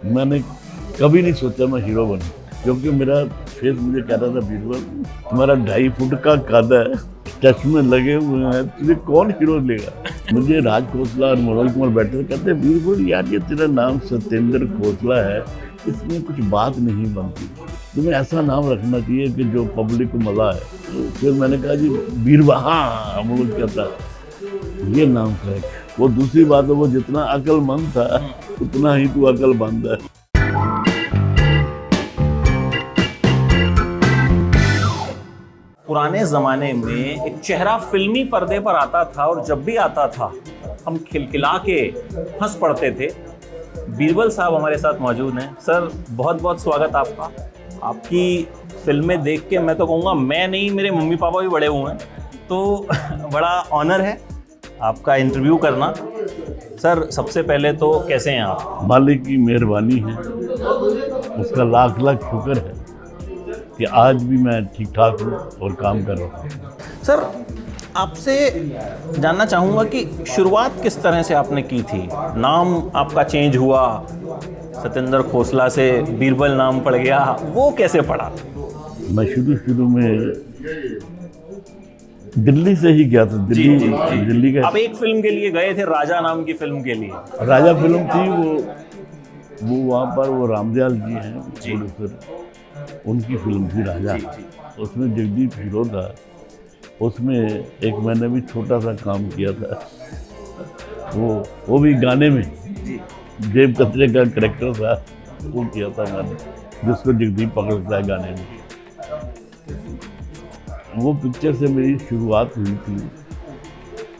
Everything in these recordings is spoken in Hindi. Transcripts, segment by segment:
मैंने कभी नहीं सोचा मैं हीरो बनूं, क्योंकि मेरा फेस मुझे कहता था बीरबल तुम्हारा 2.5 फुट का कद है, चश्मे लगे हुए हैं, तुझे कौन हीरो लेगा। मुझे राज खोसला और मनोज कुमार बैठे कहते बीरबल यार ये तेरा नाम सत्येंद्र खोसला है, इसमें कुछ बात नहीं बनती, तुम्हें ऐसा नाम रखना चाहिए कि जो पब्लिक को मजा है। तो फिर मैंने कहा जी बीरबल, हाँ मनोज कहता ये नाम है। वो दूसरी बात है वो जितना अक्लमंद था उतना ही तू अक्लमंद है। पुराने ज़माने में एक चेहरा फिल्मी पर्दे पर आता था और जब भी आता था हम खिलखिला के हंस पड़ते थे। बीरबल साहब हमारे साथ मौजूद हैं। सर बहुत बहुत स्वागत आपका। आपकी फिल्में देख के मैं तो कहूँगा, मैं नहीं मेरे मम्मी पापा भी बड़े हुए हैं, तो बड़ा ऑनर है आपका इंटरव्यू करना। सर सबसे पहले तो कैसे हैं आप? मालिक की मेहरबानी है, उसका लाख लाख शुक्र है कि आज भी मैं ठीक ठाक हूँ और काम कर रहा हूँ। सर आपसे जानना चाहूँगा कि शुरुआत किस तरह से आपने की थी? नाम आपका चेंज हुआ, सत्येंद्र खोसला से बीरबल नाम पड़ गया, वो कैसे पड़ा? मैं शुरू में दिल्ली से ही गया था। दिल्ली का आप एक फिल्म के लिए गए थे, राजा नाम की फिल्म के लिए। राजा फिल्म थी, वो वहाँ पर वो रामदयाल जी हैं प्रोड्यूसर, उनकी फिल्म थी राजा। उसमें जगदीप हीरो था, उसमें एक मैंने भी छोटा सा काम किया था, वो भी गाने में जेब कतरे का करैक्टर था, वो किया था मैंने, जिसको जगदीप पकड़ता है गाने में। वो पिक्चर से मेरी शुरुआत हुई थी,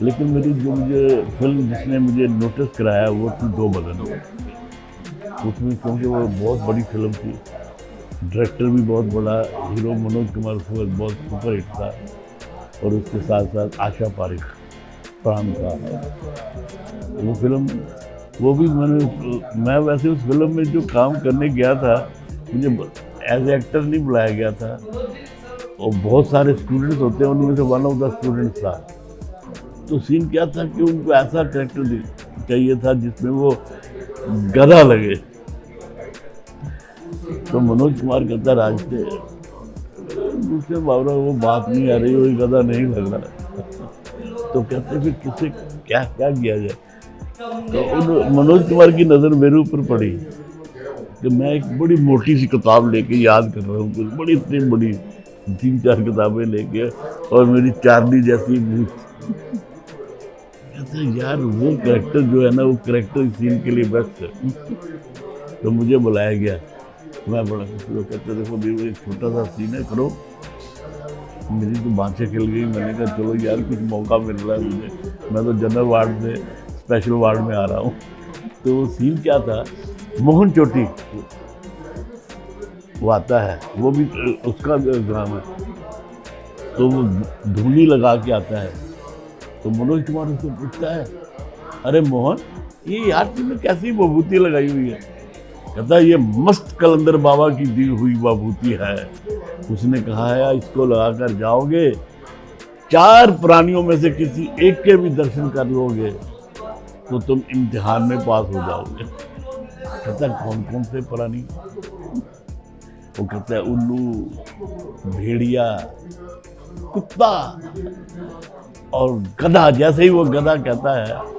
लेकिन मेरी जो मुझे फिल्म जिसने मुझे नोटिस कराया वो थी दो बदन। उसमें क्योंकि वो बहुत बड़ी फिल्म थी, डायरेक्टर भी बहुत बड़ा, हीरो मनोज कुमार उस वक्त बहुत सुपर हिट था, और उसके साथ साथ आशा पारिक प्राण था। वो फिल्म वो भी मैं वैसे उस फिल्म में जो काम करने गया था, मुझे एज एक्टर नहीं बुलाया गया था, और बहुत सारे स्टूडेंट्स होते हैं, उनमें से वन ऑफ द स्टूडेंट्स था। तो सीन क्या था कि उनको ऐसा कैरेक्टर चाहिए था जिसमें वो गधा लगे। तो मनोज कुमार कहता राज से दूसरे बाबरा वो बात नहीं आ रही, वही गधा नहीं लग रहा। तो कहते फिर किससे क्या क्या किया जाए। तो उन मनोज कुमार की नज़र मेरे ऊपर पड़ी कि मैं एक बड़ी मोटी सी किताब लेके याद कर रहा हूँ, कुछ बड़ी इतनी बड़ी 3-4 किताबें लेके, और मेरी चार्ली जैसी मूछ। कहते यार वो कैरेक्टर जो है ना, वो कैरेक्टर सीन के लिए बेस्ट है। तो मुझे बुलाया गया, मैं बड़ा खुश। कहते देखो भी एक छोटा सा सीन है, करो। मेरी तो बाँछें खिल गई। मैंने कहा चलो यार कुछ मौका मिल रहा है मुझे, मैं तो जनरल वार्ड से स्पेशल वार्ड में आ रहा हूँ। तो वो सीन क्या था, मोहन चोटी वो आता है, वो भी उसका ड्रामा है। तो वो धूनी लगा के आता है, तो मनोज कुमार उसको पूछता है अरे मोहन ये यार तुमने कैसी विभूति लगाई हुई है। कहता है ये मस्त कलंदर बाबा की दी हुई विभूति है। उसने कहा है इसको लगाकर जाओगे, 4 प्राणियों में से किसी एक के भी दर्शन कर लोगे तो तुम इम्तिहान में पास हो जाओगे। कहता है कौन कौन से प्राणी? वो कहता है उल्लू, भेड़िया, कुत्ता और गधा। जैसे ही वो गधा कहता है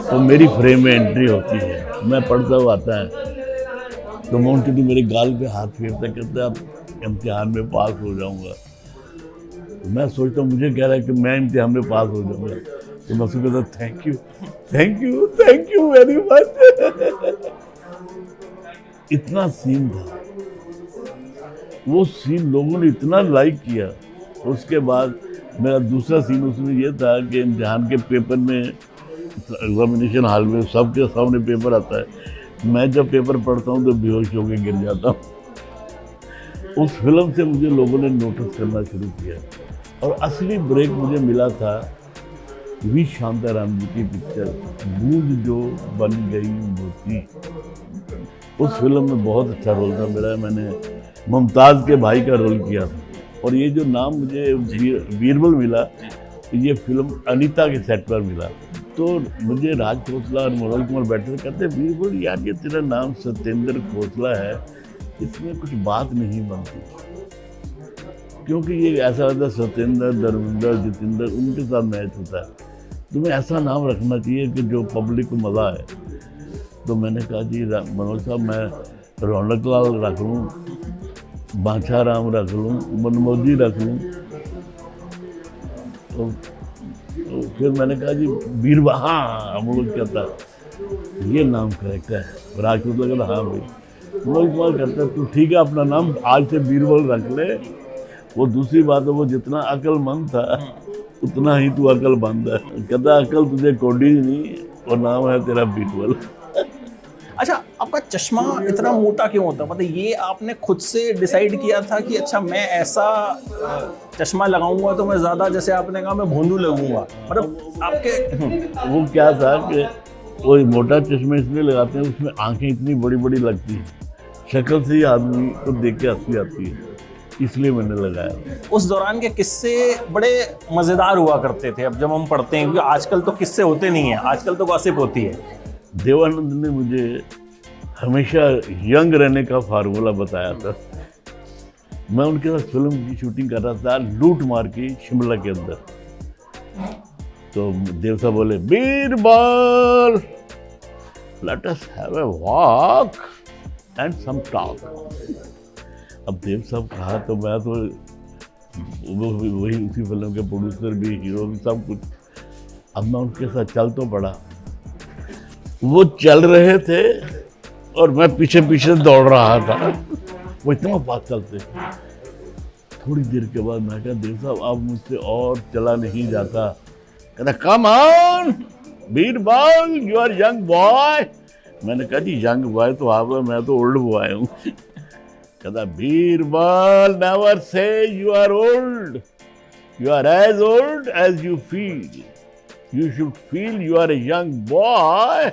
तो मेरी फ्रेम में एंट्री होती है, मैं पढ़ता हुआ आता है। तो मोहन चोटी मेरे गाल पे हाथ फेरता, कहता है अब इम्तिहान में पास हो जाऊंगा। तो मैं सोचता हूँ मुझे कह रहा है कि मैं इम्तिहान में पास हो जाऊंगा। तो मैं उसको कहता थैंक यू वेरी मच। इतना सीन था, वो सीन लोगों ने इतना लाइक किया। उसके बाद मेरा दूसरा सीन उसमें ये था कि इम्तिहान के पेपर में, एग्जामिनेशन हॉल में सबके सामने पेपर आता है, मैं जब पेपर पढ़ता हूँ तो बेहोश होकर गिर जाता हूँ। उस फिल्म से मुझे लोगों ने नोटिस करना शुरू किया, और असली ब्रेक मुझे मिला था वी शांताराम जी की पिक्चर बूंद जो बन गई मोती। उस फिल्म में बहुत अच्छा रोल था मेरा, मैंने मुमताज़ के भाई का रोल किया था। और ये जो नाम मुझे बीरबल मिला, ये फिल्म अनीता के सेट पर मिला। तो मुझे राज खोसला और मनोज कुमार बैठे थे, कहते बीरबल यार ये तेरा नाम सत्येंद्र खोसला है, इसमें कुछ बात नहीं बनती, क्योंकि ये ऐसा होता है सत्येंद्र, धर्मेंद्र, जितेंद्र, उनके साथ मैच होता है, तुम्हें ऐसा नाम रखना चाहिए कि जो पब्लिक को मज़ा आए। तो मैंने कहा जी मनोज साहब मैं रौनक लाल रख लूँ, बाछा राम रख लूँ, मनमोजी रख लूँ। तो फिर मैंने कहा जी बीरबल, हाँ हम लोग क्या था ये नाम करेक्ट है। राजपूत लगा हाँ भाई, मनोज कुमार कहता है तू ठीक है अपना नाम आज से बीरबल रख ले। वो दूसरी बात है वो जितना अक्लमंद था उतना ही तू अक्लमंद है। कहता अकल तुझे कोडी नहीं और नाम है तेरा बीरबल। अच्छा, आपका चश्मा इतना मोटा क्यों होता है? मतलब ये आपने खुद से डिसाइड किया था कि अच्छा मैं ऐसा चश्मा लगाऊंगा तो मैं ज़्यादा, जैसे आपने कहा मैं भोंदू लगूंगा, मतलब आपके वो क्या था कि वो मोटा चश्मा इसलिए लगाते हैं उसमें आंखें इतनी बड़ी बड़ी लगती हैं, शक्ल से ही आदमी को देख के हंसी आती है, इसलिए मैंने लगाया। उस दौरान के किस्से बड़े मज़ेदार हुआ करते थे। अब जब हम पढ़ते हैं, क्योंकि आजकल तो किस्से होते नहीं हैं, आजकल तो गॉसिप होती है। देवानंद ने मुझे हमेशा यंग रहने का फार्मूला बताया था। मैं उनके साथ फिल्म की शूटिंग कर रहा था लूट मार की शिमला के अंदर। तो देव साहब बोले Birbal let us have a walk and some talk. अब देव साहब कहा तो मैं तो वही उसी फिल्म के प्रोड्यूसर भी, हीरो भी, सब कुछ। अब मैं उनके साथ चल तो पड़ा, वो चल रहे थे और मैं पीछे पीछे दौड़ रहा था। वो इतना फास्ट चलते। थोड़ी देर के बाद मैं कहा देव साहब अब मुझसे और चला नहीं जाता। कहता come on Birbal you are young boy. मैंने कहा जी यंग बॉय तो आप, मैं तो ओल्ड बॉय हूँ। कहता Birbal never say you are old, you are as old as you feel, you should feel you are a young boy,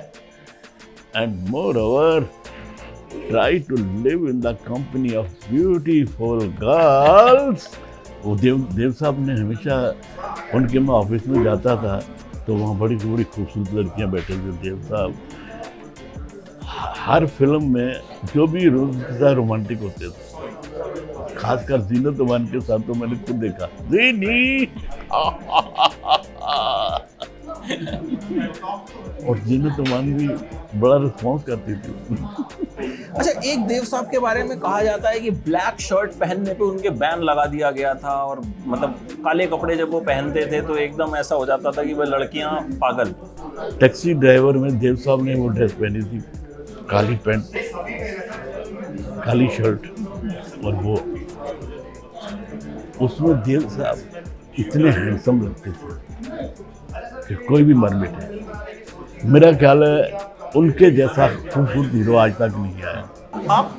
and moreover try to live in the company of beautiful girls. वो देव साहब ने हमेशा, उनके मैं ऑफिस में जाता था तो वहाँ बड़ी बड़ी खूबसूरत लड़कियाँ बैठे थे। देव साहब हर फिल्म में जो भी रोमांटिक होते थे, खासकर जीनत अमान के साथ तो मैंने खुद देखा। जीनी और जीनत अमान भी बड़ा रिस्पॉन्स करती थी। अच्छा, एक देव साहब के बारे में कहा जाता है कि ब्लैक शर्ट पहनने पे उनके बैन लगा दिया गया था, और मतलब काले कपड़े जब वो पहनते थे तो एकदम ऐसा हो जाता था कि वह लड़कियां पागल। टैक्सी ड्राइवर में देव साहब ने वो ड्रेस पहनी थी, काली पैंट, काली शर्ट, और वो उसमें देव साहब इतने हैंडसम लगते थे कि कोई भी मर बैठे। मेरा ख्याल है उनके जैसा खूबसूरत हीरो आज तक नहीं आया। आप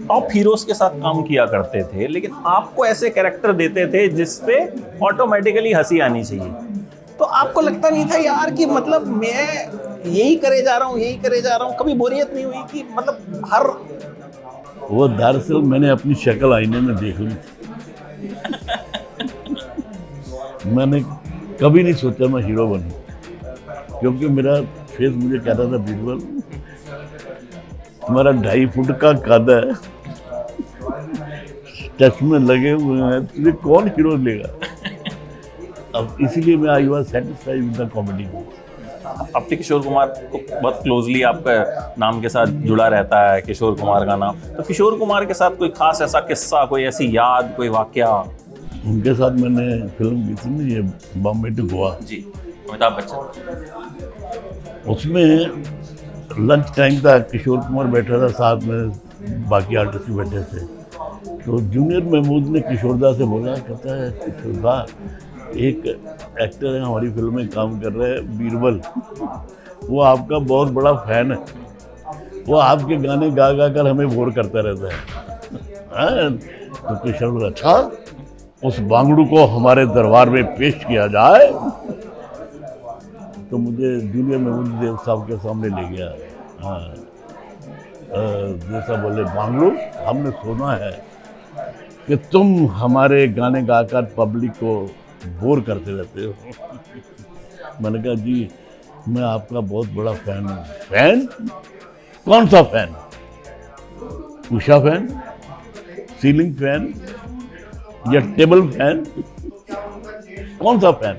टॉप हीरोज के साथ काम किया करते थे, लेकिन आपको ऐसे कैरेक्टर देते थे जिसपे ऑटोमेटिकली हंसी आनी चाहिए, तो आपको लगता नहीं था यार कि मतलब मैं यही करे जा रहा हूँ, यही करे जा रहा हूँ? कभी बोरियत नहीं हुई कि मतलब हर वो दरअसल मैंने अपनी शक्ल आईने में देख ली थी। मैंने कभी नहीं सोचा मैं हीरो बनूं, क्योंकि मेरा फेस मुझे कहता था बीरबल तुम्हारा 2.5 फुट का कद है, चश्मे लगे हुए हैं, तुझे कौन हीरो लेगा। अब इसीलिए मैं I was satisfied with the comedy. अपने किशोर कुमार को बहुत क्लोजली आपका नाम के साथ जुड़ा रहता है, किशोर कुमार का नाम, तो किशोर कुमार के साथ कोई खास ऐसा किस्सा, कोई ऐसी याद, कोई वाकया? उनके साथ मैंने फिल्म की थी ना, ये बॉम्बे टू गोवा जी, अमिताभ बच्चन। उसमें लंच टाइम था, किशोर कुमार बैठा था साथ में, बाकी आर्टिस्ट भी बैठे थे। तो जूनियर महमूद ने किशोरदा से बोला, कहता है किशोरदा एक एक्टर है हमारी फिल्म में काम कर रहे हैं बीरबल, वो आपका बहुत बड़ा फैन है, वो आपके गाने गा गा कर हमें बोर करता रहता है। तो किशोर बोला अच्छा उस बांगड़ू को हमारे दरबार में पेश किया जाए। तो मुझे जूनियर महमूद देव साहब के सामने ले गया। हाँ, देव साहब बोले बांगड़ू हमने सुना है कि तुम हमारे गाने गाकर पब्लिक को बोर करते रहते हो। मैंने कहा जी मैं आपका बहुत बड़ा फैन हूँ। फैन? कौन सा fan? Usha fan, ceiling fan या टेबल फैन? कौन सा फैन?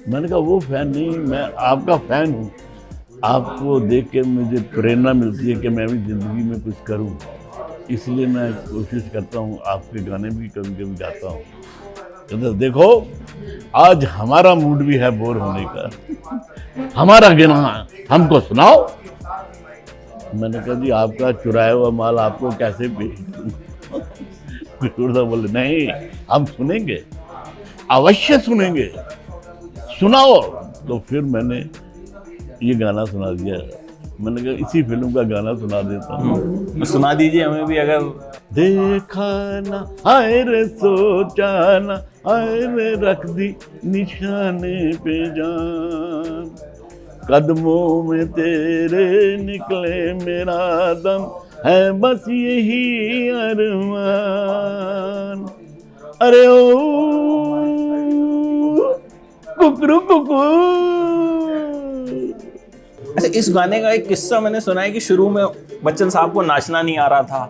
मैंने कहा वो फैन नहीं, मैं आपका फैन हूँ। आपको देख के मुझे प्रेरणा मिलती है कि मैं भी जिंदगी में कुछ करूँ, इसलिए मैं कोशिश करता हूँ, आपके गाने भी कभी कभी गाता हूँ। तो देखो आज हमारा मूड भी है बोर होने का, हमारा गाना हमको सुनाओ। मैंने कहा जी आपका चुराया हुआ माल आपको कैसे बेचूं? किशोर साहब बोले नहीं, हम सुनेंगे, अवश्य सुनेंगे, सुनाओ। तो फिर मैंने ये गाना सुना दिया। मैंने कहा इसी फिल्म का गाना सुना देता हूँ। सुना दीजिए हमें भी। अगर देखा ना हाय रे सोचा ना, हाय रे रख दी निशाने पे जान, कदमों में तेरे निकले मेरा दम, है बस यही अरमान। अरे ओ कुकरू कुकू। अच्छा, इस गाने का एक किस्सा मैंने सुना है कि शुरू में बच्चन साहब को नाचना नहीं आ रहा था,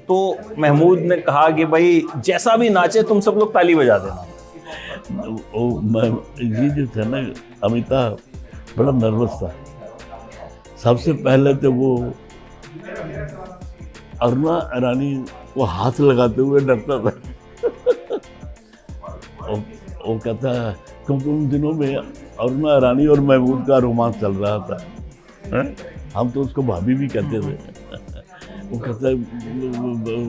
तो महमूद ने कहा कि भाई जैसा भी नाचे तुम सब लोग ताली बजा देना। ये जो था ना, अमिताभ बड़ा नर्वस था। सबसे पहले तो वो अरुणा ईरानी को हाथ लगाते हुए डरता था। वो कहता है क्योंकि उन दिनों में अरुणा ईरानी और महमूद का रोमांस चल रहा था। हम तो उसको भाभी भी कहते थे। वो कहता है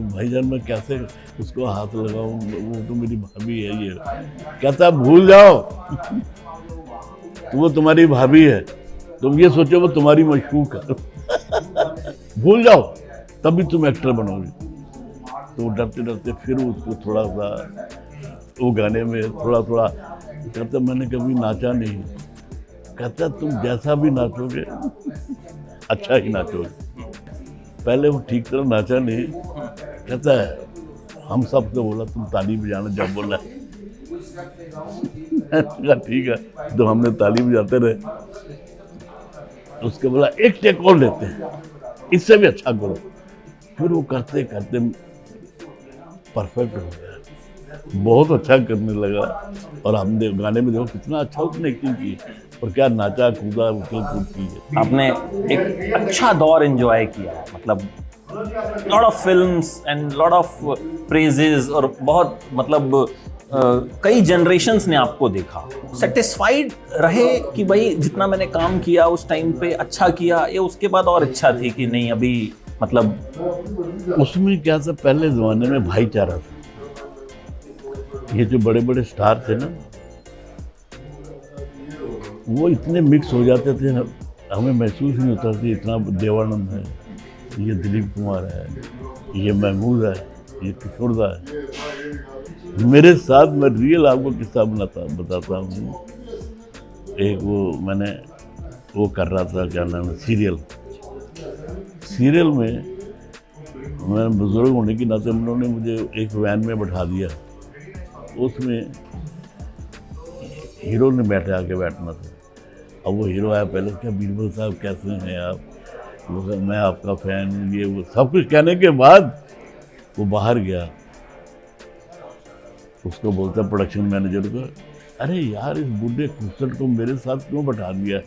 भाईजान मैं कैसे उसको हाथ लगाऊं, वो तो मेरी भाभी है। ये कहता भूल जाओ, वो तुम्हारी भाभी है, तुम ये सोचो वो तुम्हारी मशकूक है। भूल जाओ, तभी तुम एक्टर बनोगे। तो डरते डरते फिर उसको थोड़ा सा वो गाने में थोड़ा थोड़ा कहता मैंने कभी नाचा नहीं। कहता तुम जैसा भी नाचोगे अच्छा ही नाचोगे। पहले वो ठीक तरह नाचा नहीं। कहता है हम सब तो बोला तुम ताली बजाना जब बोला। ठीक है, तो हमने ताली बजाते रहे। उसके बोला एक टेक और लेते हैं, इससे भी अच्छा करो। फिर वो करते करते परफेक्ट हो गया, बहुत अच्छा करने लगा। और हमने गाने में देखो कितना अच्छा उसने एक्टिंग की और क्या नाचा कूदा उछल कूद की है। आपने एक अच्छा दौर एंजॉय किया, मतलब lot of films and lot of praises, और बहुत मतलब कई जनरेशंस ने आपको देखा। सेटिस्फाइड रहे कि भाई जितना मैंने काम किया उस टाइम पे अच्छा किया, या उसके बाद और इच्छा थी कि नहीं अभी मतलब? उसमें क्या था, पहले जमाने में भाईचारा था। ये जो बड़े बड़े स्टार थे ना, वो इतने मिक्स हो जाते थे, हमें महसूस नहीं होता था इतना देवानंद है, ये दिलीप कुमार है, ये महमूद है, ये किशोरदा है। मेरे साथ मैं रियल आपको किस्सा बताता हूँ। एक वो मैंने वो कर रहा था, क्या नाम है, सीरियल में मैं बुजुर्ग होने की नाते उन्होंने मुझे एक वैन में बैठा दिया। उसमें हीरो ने बैठना था। अब वो हीरो आया, पहले क्या बीरबल साहब कैसे हैं आप, मैं आपका फ़ैन हूँ, ये वो सब कुछ कहने के बाद वो बाहर गया। उसको बोलता प्रोडक्शन मैनेजर को, अरे यार इस बूढ़े खूबसूरत को मेरे साथ क्यों बैठा दिया है,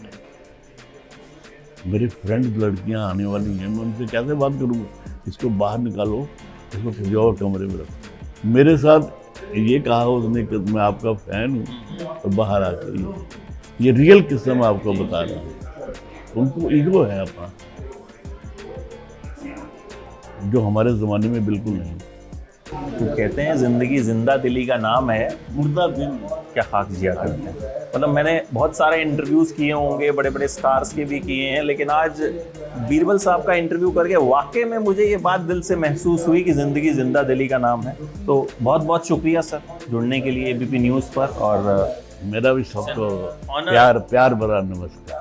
मेरी फ्रेंड लड़कियां आने वाली हैं, मैं उनसे कैसे बात करूँगा, इसको बाहर निकालो, इसको किसी और कमरे में रखो। मेरे साथ ये कहा उसने कि मैं आपका फ़ैन हूँ, और बाहर आकर ये रियल किस्सा मैं आपको बता रहा हूँ। उनको ईगो है अपना, जो हमारे ज़माने में बिल्कुल नहीं। तो कहते हैं जिंदगी जिंदा दिली का नाम है, मुर्दा दिल क्या खाक जिया करते हैं। मतलब मैंने बहुत सारे इंटरव्यूज़ किए होंगे, बड़े बड़े स्टार्स के भी किए हैं, लेकिन आज बीरबल साहब का इंटरव्यू करके वाकई में मुझे ये बात दिल से महसूस हुई कि ज़िंदगी जिंदा दिली का नाम है। तो बहुत बहुत शुक्रिया सर जुड़ने के लिए एबीपी न्यूज़ पर, और मेरा भी सबको प्यार भरा नमस्कार।